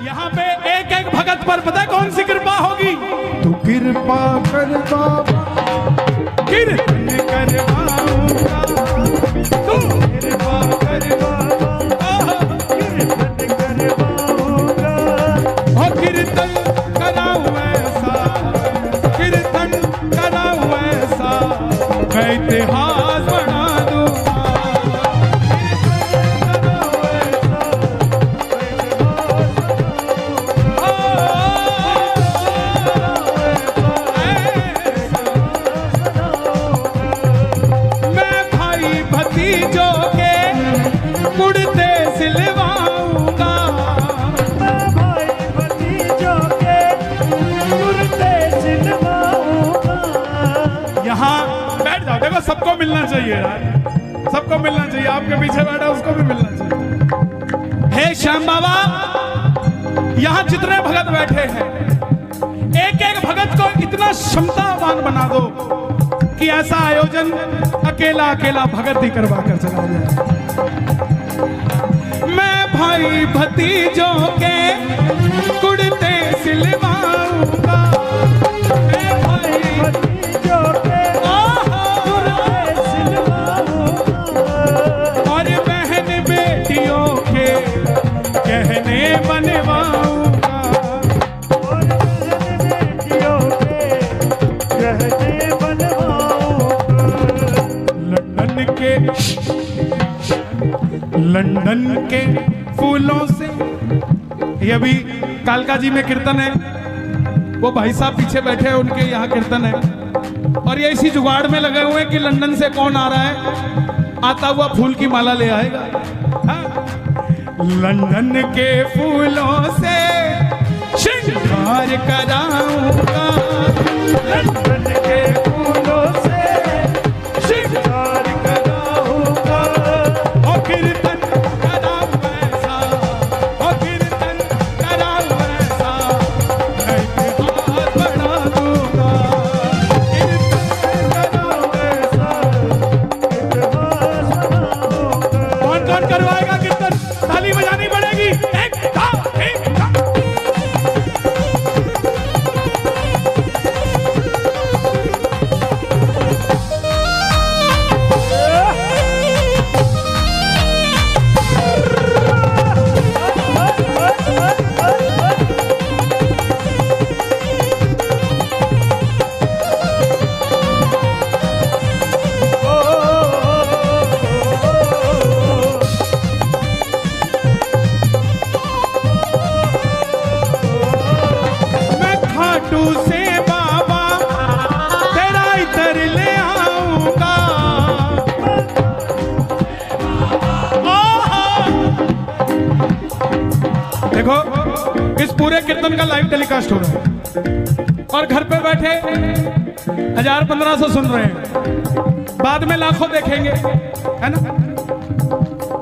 यहाँ पे एक एक भगत पर पता है कौन सी कृपा होगी? तू कृपा कर बाबा, कीर्तन करवाऊंगा, तू कृपा कर बाबा, कीर्तन करवाऊंगा, ओ कीर्तन कराऊं ऐसा, कीर्तन कराऊं ऐसा, मैं इतिहास बना दूंगा। देखो सबको मिलना चाहिए यार, सबको मिलना चाहिए। आपके पीछे बैठा उसको भी मिलना चाहिए। हे श्याम बाबा, यहाँ जितने भगत बैठे हैं, एक एक भगत को इतना क्षमतावान बना दो कि ऐसा आयोजन अकेला अकेला भगत ही करवा कर चला जाए। मैं भाई भतीजों के कुर्ते सिलवाऊंगा, मैं भाई भतीजों के कहने बनवाऊंगा, और बेटियों के कहने बनवाऊंगा। लंदन के फूलों से, ये अभी कालका जी में कीर्तन है, वो भाई साहब पीछे बैठे हैं, उनके यहाँ कीर्तन है, और ये इसी जुगाड़ में लगे हुए हैं कि लंदन से कौन आ रहा है, आता हुआ फूल की माला ले आएगा। लंदन के फूलों से श्रृंगार कराऊंगा, लंदन के फूलों से श्रृंगार कराऊंगा, ओ कीर्तन कराऊं ऐसा, ओ कीर्तन कराऊं ऐसा, मैं इतिहास बना दूंगा, कीर्तन कराऊं ऐसा, इतिहास बना दूंगा। कौन कौन करवाएगा कीर्तन? ताली बजानी पड़ेगी। एक दो, एक दो। से बाबा तेरा इधर ले आऊंगा, देखो इस पूरे कीर्तन का लाइव टेलीकास्ट हो रहा है और घर पे बैठे 1000-1500 सुन रहे हैं, बाद में लाखों देखेंगे, है ना?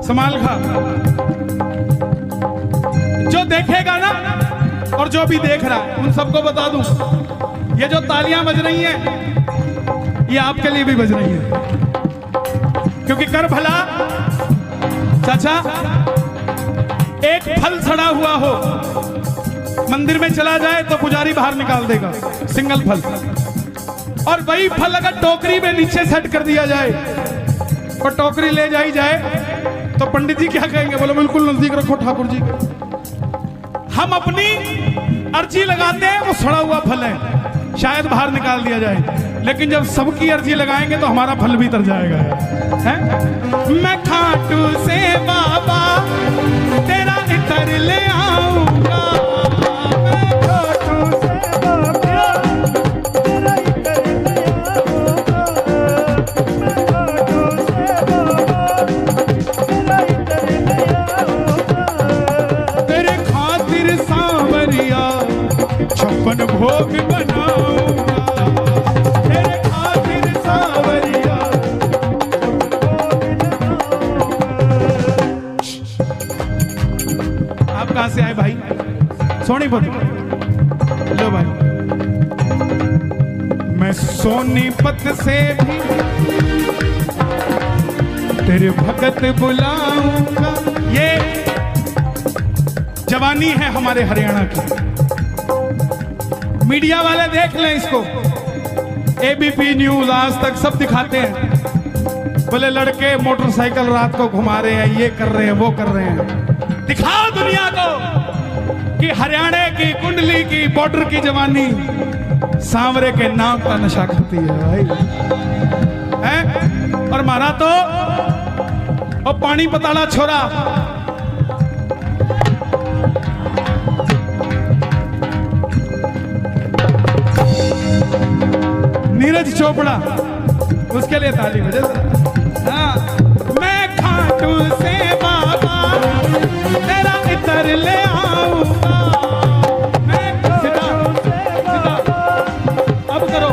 संभाल खा, जो देखेगा ना और जो भी देख रहा है उन सबको बता दूं, ये जो तालियां बज रही हैं ये आपके लिए भी बज रही हैं, क्योंकि कर भला चाचा, एक फल सड़ा हुआ हो मंदिर में चला जाए तो पुजारी बाहर निकाल देगा, सिंगल फल, और वही फल अगर टोकरी में नीचे सेट कर दिया जाए और टोकरी ले जाई जाए तो पंडित जी क्या कहेंगे? बोलो बिल्कुल नजदीक रखो ठाकुर जी। हम अपनी अर्जी लगाते हैं, वो सड़ा हुआ फल है, शायद बाहर निकाल दिया जाए, लेकिन जब सबकी अर्जी लगाएंगे तो हमारा फल भी तर जाएगा, है? मैं खाटू से बाबा तेरा इतर ले आऊंगा, मैं खाटू से बाबा तेरा इतर ले आऊंगा, मैं खाटू से बाबा तेरा इतर ले आऊंगा, तेरे खातिर सांवरिया 56 भोग बनाऊंगा, तेरे खातिर सांवरिया 56 भोग बनाऊंगा। आप कहां से आए भाई? सोनीपत। लो भाई, मैं सोनीपत से भी तेरे भगत बुलाऊंगा। ये जवानी है हमारे हरियाणा की। मीडिया वाले देख लें इसको, एबीपी न्यूज, आज तक सब दिखाते हैं, बोले लड़के मोटरसाइकिल रात को घुमा रहे हैं, ये कर रहे हैं, वो कर रहे हैं। दिखाओ दुनिया को कि हरियाणा की कुंडली की बॉर्डर की जवानी सांवरे के नाम का नशा करती है भाई है? और मारा तो और पानी पताड़ा छोरा। नीरज चोपड़ा, उसके लिए ताली बजे। हाँ, मैं खाटू से बाबा तेरा इतर ले आऊंगा। मैं सीधा अब करो,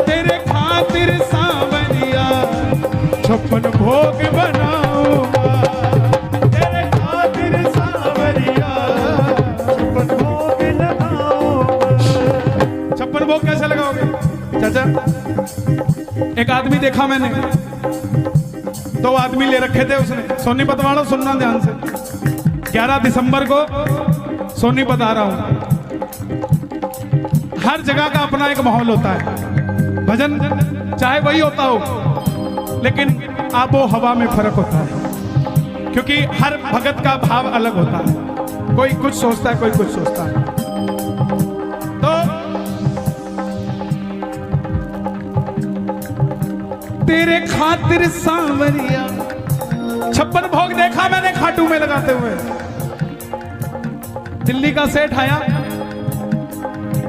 तेरे खातिर सांवरिया 56 भोग बनाऊंगा। तेरे खातिर सांवरिया 56 भोग लगाऊंगा। 56 भोग कैसे लगाओगे चाचा? एक आदमी देखा मैंने, 2 आदमी ले रखे थे उसने। सोनीपत वालों सुनना ध्यान से, 11 दिसंबर को सोनीपत आ रहा हूं। हर जगह का अपना एक माहौल होता है, भजन चाहे वही होता हो, लेकिन आबो हवा में फर्क होता है, क्योंकि हर भगत का भाव अलग होता है। कोई कुछ सोचता है, कोई कुछ सोचता है। तो तेरे खातिर सांवरिया 56 भोग देखा मैंने खाटू में लगाते हुए। दिल्ली का सेठ आया,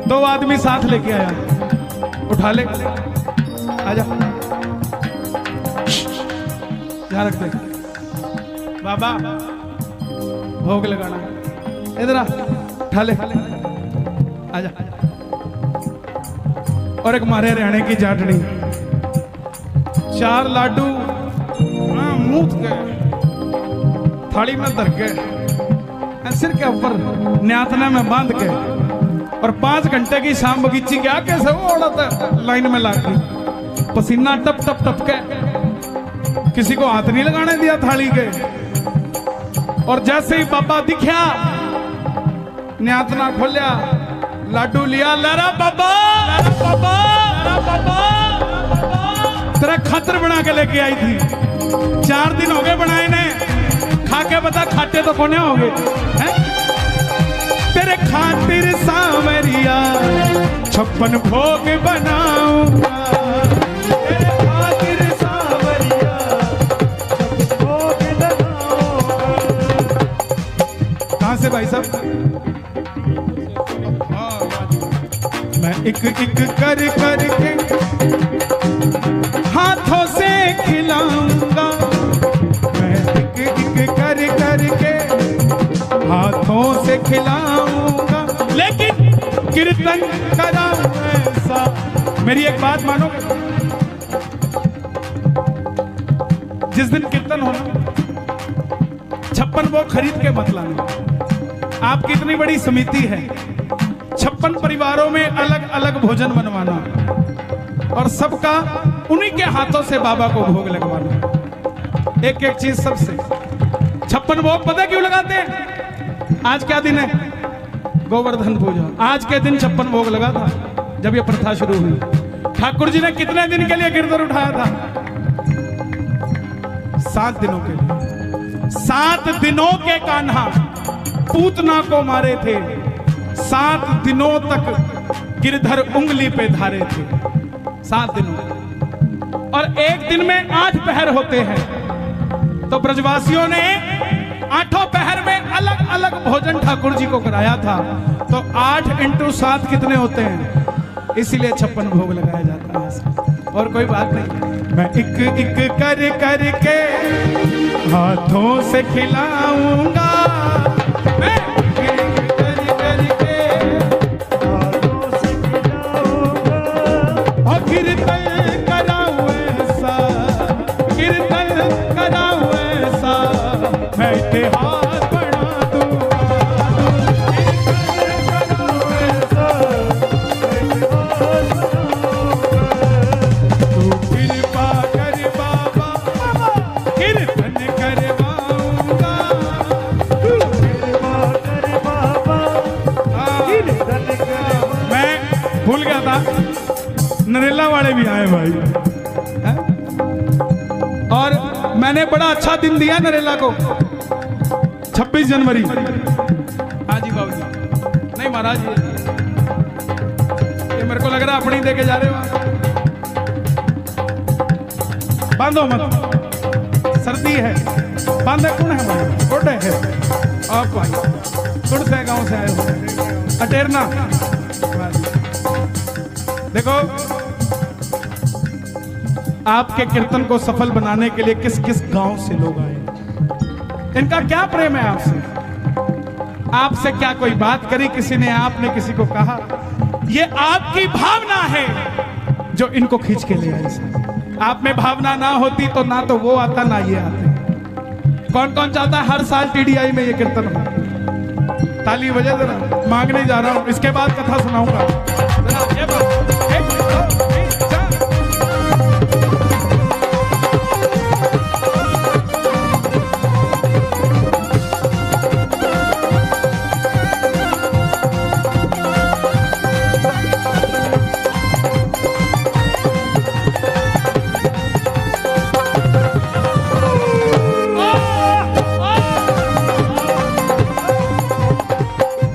2 आदमी साथ लेके आया, उठा ले, आजा, यहाँ रख दे बाबा, भोग लगाना, इधर आ, उठा ले, आजा। और एक मारे हरियाणे की जाटनी, 4 लाडू मूत गए, थाली में धर के, सिर के ऊपर न्यातना में बांध के, और 5 घंटे की शाम बगीची क्या कैसे वो औरत लाइन में लाके पसीना टप टप टप के, किसी को हाथ नहीं लगाने दिया थाली के। और जैसे ही बाबा दिखा, न्यातना खोलिया, लाडू लिया, लरा बाबा, लरा बाबा, लरा बाबा, तेरा खातर बना के लेके आई थी। 4 दिन हो गए बनाए ने, खा के बता खाते तो कोने हो गए हैं? तेरे खातिर सांवरिया 56 भोग बनाऊंगा। तेरे खातिर सांवरिया 56 भोग बनाऊंगा। कहां से भाई साहब? मैं एक एक कर करके हाथों से खिलाऊंगा। मैं एक एक कर करके हाथों से खिलाऊंगा, लेकिन कीर्तन कराऊं ऐसा। मेरी एक बात मानोगे? जिस दिन कीर्तन होना, 56 वो खरीद के मत लाना। आपकी इतनी बड़ी समिति है, 56 परिवारों में अलग अलग भोजन बनवाना और सबका उन्हीं के हाथों से बाबा को भोग लगवाना। एक एक चीज सबसे। 56 भोग पता क्यों लगाते हैं? आज क्या दिन है? गोवर्धन पूजा। आज के दिन 56 भोग लगा था जब ये प्रथा शुरू हुई। ठाकुर जी ने कितने दिन के लिए गिरधर उठाया था? 7 दिनों के लिए। 7 दिनों के कान्हा पूतना को मारे थे। 7 दिनों तक गिरधर उंगली पे धारे थे। 7 दिनों। और एक दिन में 8 पहर होते हैं। तो ब्रजवासियों ने 8 पहर में अलग अलग भोजन ठाकुर जी को कराया था। तो 8 × 7 कितने होते हैं? इसीलिए 56 भोग लगाया जाता है। और कोई बात नहीं। मैं एक एक कर करके हाथों से खिलाऊंगा। मैं एक कर करके हाथों से खिलाऊंगा। और कीर्तन कराऊं ऐसा, कीर्तन कराऊं ऐसा, मैं इतिहास बना दूंगा। कीर्तन कराऊं ऐसा, मैं इतिहास बनाऊंगा। तू कृपा कर बाबा, कीर्तन करवाऊंगा। नरेला वाले भी आए भाई हैं? और मैंने बड़ा अच्छा दिन दिया नरेला को, 26 जनवरी। हाँ जी बाबू जी, नहीं महाराज ये मेरे को लग रहा है अपनी दे के जा रहे हो। बांधो मत, सर्दी है, बांधे कौन है भाई? गोडे है आप भाई, सुन से गांव से आए हो अटेरना। देखो आपके कीर्तन को सफल बनाने के लिए किस किस गांव से लोग आए, इनका क्या प्रेम है आपसे, आपसे क्या कोई बात करी किसी ने, आपने किसी को कहा, ये आपकी भावना है जो इनको खींच के ले आई। आप में भावना ना होती तो ना तो वो आता ना ये आते। कौन कौन चाहता है हर साल टीडीआई में ये कीर्तन हो? ताली बजा जरा, मांगने जा रहा हूं, इसके बाद कथा सुनाऊंगा।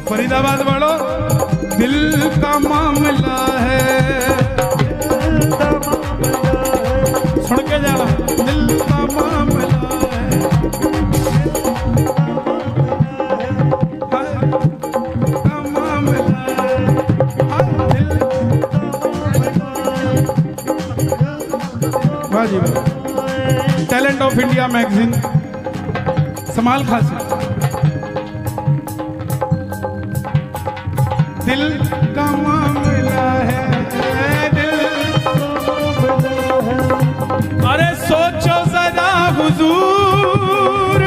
फरीदाबाद वालों, दिल का मामला है, सुन के जाना, दिल का मामला है, का मामला है, वाह जी वाह। टैलेंट ऑफ इंडिया मैगजीन समाल खान से, दिल का मामला है, दिल अरे सोचो जरा हुजूर,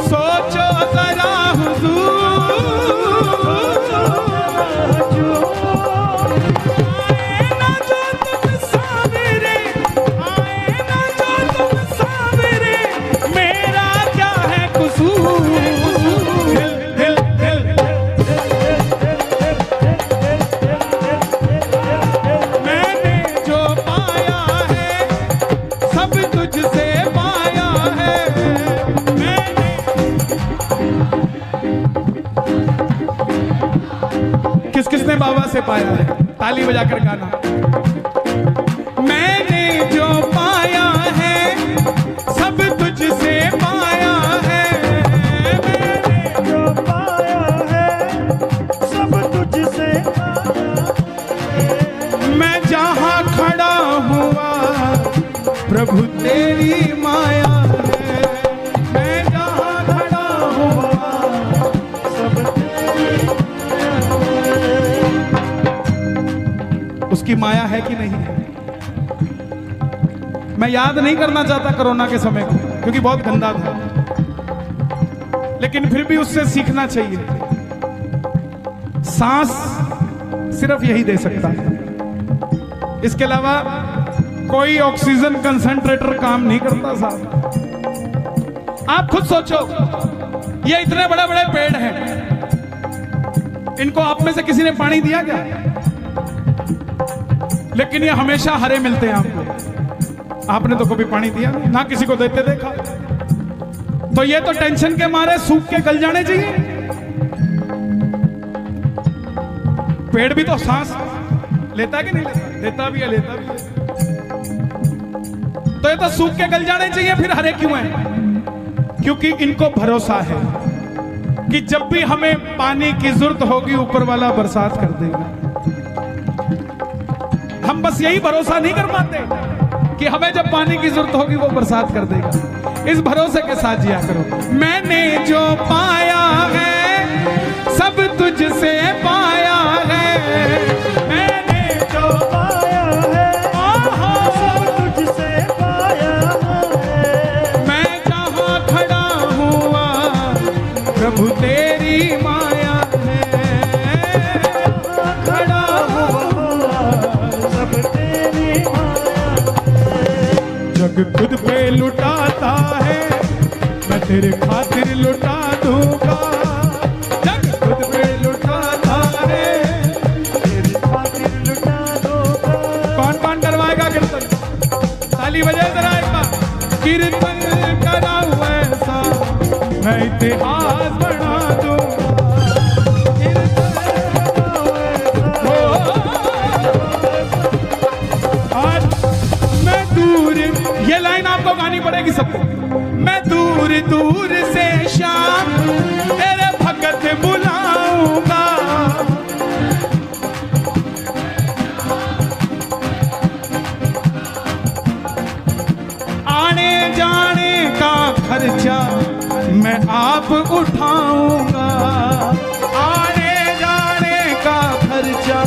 सोचो जरा हुजूर, आए ना जो तुम सावरे, आए ना जो तुम सावरे, मेरा क्या है कसूर। किस किसने बाबा से पाया है? ताली बजाकर गाना। मैंने जो पाया है सब तुझसे पाया है, मैंने जो पाया है सब तुझसे पाया है, मैं जहां खड़ा हुआ प्रभु तेरी माया है, मैं जहां खड़ा हुआ सब तेरी उसकी माया है कि नहीं है। मैं याद नहीं करना चाहता कोरोना के समय को, क्योंकि बहुत गंदा था, लेकिन फिर भी उससे सीखना चाहिए। सांस सिर्फ यही दे सकता है, इसके अलावा कोई ऑक्सीजन कंसंट्रेटर काम नहीं करता साहब। आप खुद सोचो, ये इतने बड़े बड़े पेड़ हैं, इनको आप में से किसी ने पानी दिया क्या? लेकिन ये हमेशा हरे मिलते हैं आपको, आपने तो कभी पानी दिया नहीं, ना किसी को देते देखा। तो ये तो टेंशन के मारे सूख के गल जाने चाहिए। पेड़ भी तो सांस लेता है कि नहीं लेता? लेता भी है, लेता भी है। तो ये तो सूख के गल जाने चाहिए, फिर हरे क्यों हैं? क्योंकि इनको भरोसा है कि जब भी हमें पानी की जरूरत होगी ऊपर वाला बरसात कर देगा। हम बस यही भरोसा नहीं कर पाते कि हमें जब पानी की जरूरत होगी वो बरसात कर देगा। इस भरोसे के साथ जिया करो। मैंने जो पाया है सब तुझसे पाया है, मैंने जो पाया है सब तुझसे पाया है, मैं जहां खड़ा हुआ प्रभु तेरी माया है, खड़ा हुआ सब तेरी माया है। जग खुद पे लुटाता है, मैं तेरे खातिर लुटा दूंगा। जग खुद पे लुटाता है, कीर्तन कराऊं ऐसा मैं इतिहास बना दूंगा। कीर्तन कराऊं ऐसा। आज मैं दूर, ये लाइन आपको गानी पड़ेगी सबको। मैं दूर दूर से शाम तेरे भगत बुलाऊंगा। आने जाने का खर्चा मैं आप उठाऊंगा। आने जाने का खर्चा।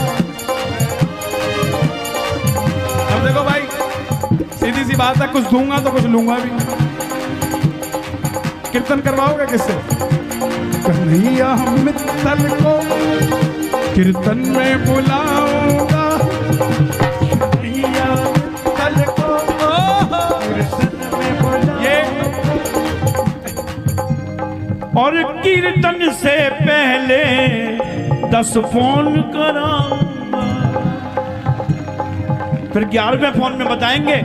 अब देखो भाई, सीधी सी बात है, कुछ दूंगा तो कुछ लूंगा भी। कीर्तन करवाओगे किससे? कन्हैया मित्तल को कीर्तन में बुलाऊंगा। कन्हैया मित्तल को कीर्तन में बुलाऊंगा। और कीर्तन से पहले 10 फोन कराऊंगा। फिर 11वें फोन में बताएंगे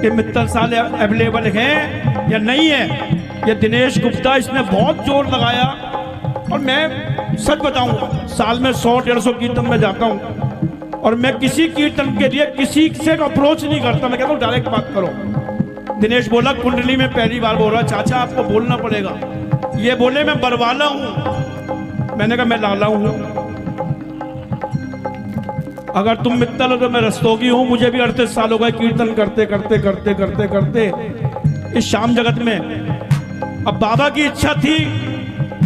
कि मित्तल साले अवेलेबल हैं या नहीं है। ये दिनेश गुप्ता, इसने बहुत जोर लगाया। और मैं सच बताऊंगा, साल में 100-150 कीर्तन में जाता हूं और मैं किसी कीर्तन के लिए किसी से अप्रोच नहीं करता। मैं कहता हूं डायरेक्ट बात करो। दिनेश बोला कुंडली में पहली बार बोल रहा, चाचा आपको बोलना पड़ेगा। ये बोले मैं बरवाला हूं। मैंने कहा मैं लाला हूं। अगर तुम मित्तल हो तो मैं रस्तोगी हूं। मुझे भी 38 साल हो गए कीर्तन करते करते करते करते करते इस शाम जगत में। अब बाबा की इच्छा थी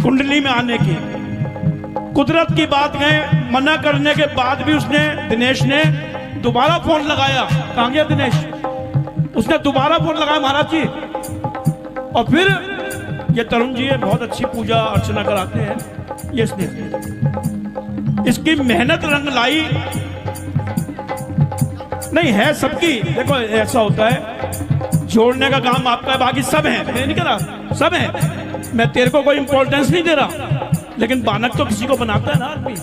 कुंडली में आने की। कुदरत की बात गए, मना करने के बाद भी उसने, दिनेश ने दोबारा फोन लगाया। कहां गया दिनेश? उसने दोबारा फोन लगाया, महाराज जी। और फिर ये तरुण जी है, बहुत अच्छी पूजा अर्चना कराते हैं। ये इसने, इसकी मेहनत रंग लाई। नहीं है सबकी। देखो ऐसा होता है, जोड़ने का काम आपका है, बाकी सब है। मैं नहीं कह रहा सब है, मैं तेरे को कोई इंपॉर्टेंस नहीं दे रहा, लेकिन बानक तो किसी को बनाता है ना आदमी।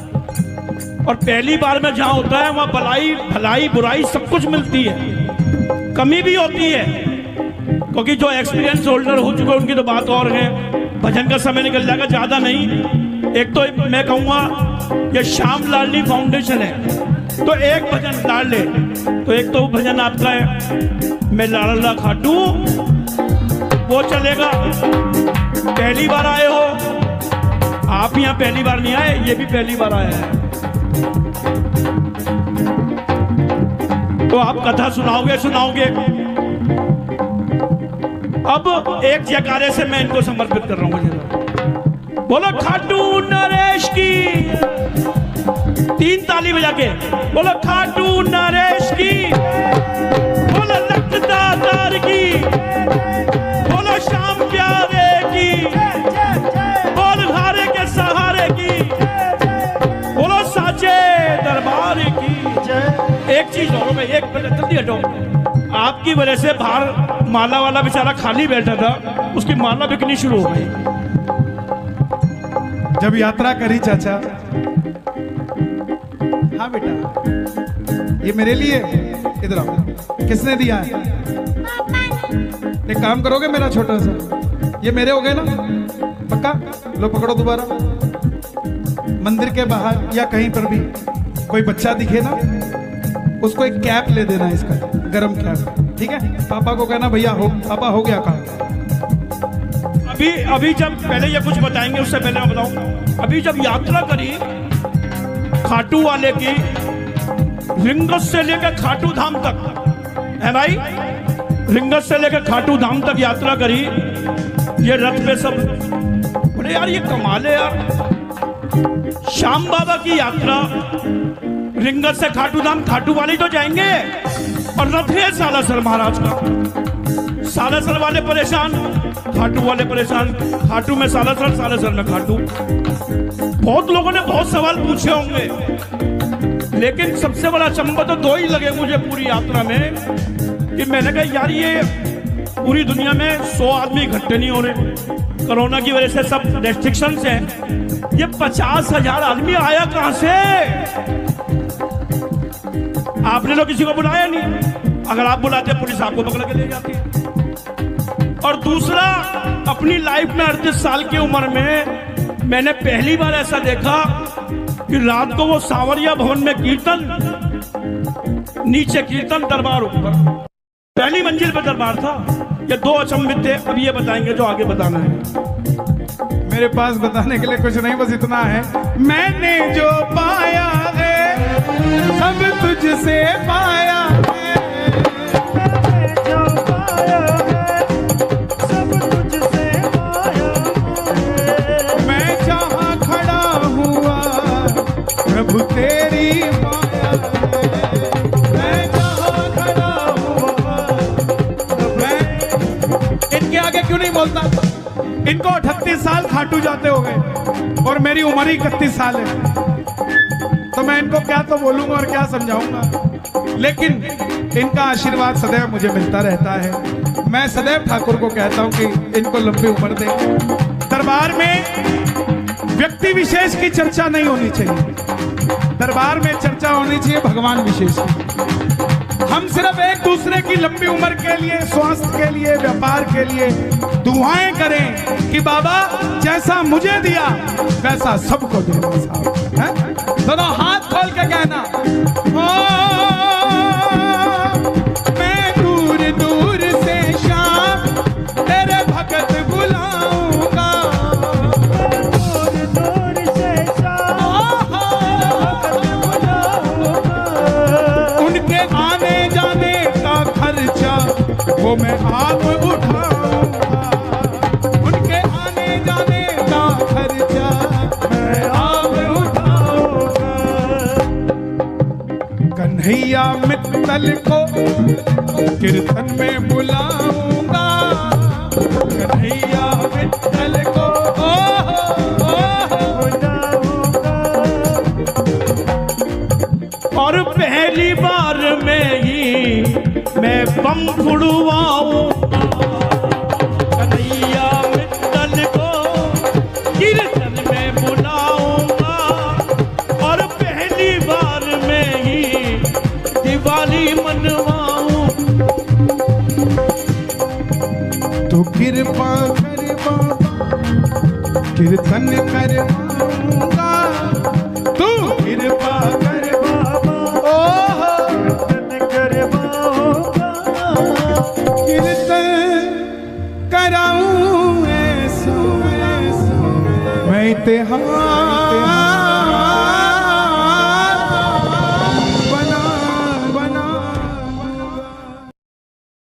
और पहली बार में जहां होता है वहां भलाई भलाई बुराई सब कुछ मिलती है, कमी भी होती है। क्योंकि जो एक्सपीरियंस होल्डर हो चुके हैं उनकी तो बात और है। भजन का समय निकल जाएगा, ज्यादा नहीं। एक तो मैं कहूंगा ये श्याम लाडली फाउंडेशन है, तो एक भजन लाडले, तो एक तो भजन आपका है मैं लाडला खाटू, वो चलेगा। पहली बार आए हो आप, यहाँ पहली बार नहीं आए, ये भी पहली बार आया है। तो आप कथा सुनाओगे सुनाओगे। अब एक जयकारे से मैं इनको समर्पित कर रहा हूँ। बोलो खाटू नरेश की, 3 ताली बजा के बोलो खाटू नरेश की, बोलो लखदातार की, बोलो श्याम प्यारे की, बोल घारे के सहारे की, बोलो साचे दरबार की। एक चीज और मैं, एक मिनट जल्दी हटो। आपकी वजह से बाहर माला वाला बेचारा खाली बैठा था, उसकी माला बिकनी शुरू हो गई। जब यात्रा करी चाचा, हाँ बेटा ये मेरे लिए, इधर आओ, किसने दिया है? एक काम करोगे मेरा छोटा सा, ये मेरे हो गए ना पक्का? लो पकड़ो दोबारा। मंदिर के बाहर या कहीं पर भी कोई बच्चा दिखे ना, उसको एक कैप ले देना, इसका गरम कैप, ठीक है? पापा को कहना भैया हो, पापा हो गया काम। अभी जब पहले ये कुछ बताएंगे उससे पहले मैं बताऊं, अभी जब यात्रा करी खाटू वाले की, रिंगस से लेकर खाटू धाम तक है भाई, रिंगस से लेकर खाटू धाम तक यात्रा करी। ये रथ पे सब बोले यार ये कमाल है यार, श्याम बाबा की यात्रा रिंगस से खाटू धाम, खाटू वाले तो जाएंगे और रथ है सालासर महाराज का। सालासर वाले परेशान, खाटू वाले परेशान, खाटू में सालासर, सालासर में खाटू। बहुत लोगों ने बहुत सवाल पूछे होंगे, लेकिन सबसे बड़ा अचंभा तो 2 ही लगे मुझे पूरी यात्रा में, कि मैंने कहा यार ये पूरी दुनिया में 100 आदमी इकट्ठे नहीं हो रहे, कोरोना की वजह से सब रेस्ट्रिक्शंस हैं, ये 50,000 आदमी आया कहां से? आपने तो किसी को बुलाया नहीं, अगर आप बुलाते पुलिस आपको पकड़ के ले जाती है। और दूसरा, अपनी लाइफ में 38 साल की उम्र में मैंने पहली बार ऐसा देखा कि रात को वो सांवरिया भवन में कीर्तन, नीचे कीर्तन, दरबार ऊपर, पहली मंजिल पे दरबार था। ये दो अचंभित थे। अब ये बताएंगे जो आगे बताना है। मेरे पास बताने के लिए कुछ नहीं, बस इतना है, मैंने जो पाया है सब तुझसे पाया है। जो पाया है सब तुझसे पाया है। मैं जहाँ खड़ा हुआ प्रभु तेरी माया है। मैं जहाँ खड़ा हुआ, मैं इनके आगे क्यों नहीं बोलता? इनको 38 साल खाटू जाते हो गए और मेरी उम्र ही 31 साल है, तो मैं इनको क्या तो बोलूंगा और क्या समझाऊंगा। लेकिन इनका आशीर्वाद सदैव मुझे मिलता रहता है। मैं सदैव ठाकुर को कहता हूं कि इनको लंबी उम्र दे। दरबार में व्यक्ति विशेष की चर्चा नहीं होनी चाहिए, दरबार में चर्चा होनी चाहिए भगवान विशेष की। हम सिर्फ एक दूसरे की लंबी उम्र के लिए, स्वास्थ्य के लिए, व्यापार के लिए दुआएं करें कि बाबा जैसा मुझे दिया वैसा सबको देना साहब, है? दोनों हाथ खोल के कहना, ओ मैं दूर दूर से शाम तेरे भगत बुलाऊंगा। दूर दूर से शाम भगत बुलाऊंगा। उनके आने जाने का खर्चा वो मैं आप उठाऊंगा। उनके आने जाने का खर्चा मैं आप उठाऊंगा। कन्हैया मित्तल को कीर्तन में बुलाऊंगा। कन्हैया मित्तल को और पहली बार में ही मैं बम फुड़वाऊंगा। कन्हैया मित्तल को कीर्तन में बुलाऊंगा और पहली बार में ही दिवाली मनवाऊं। तो कृपा कर बाबा कीर्तन करवाऊंगा। तू कृपा कर बाबा, कीर्तन करवाऊंगा। कीर्तन कराऊं ऐसा मैं इतिहास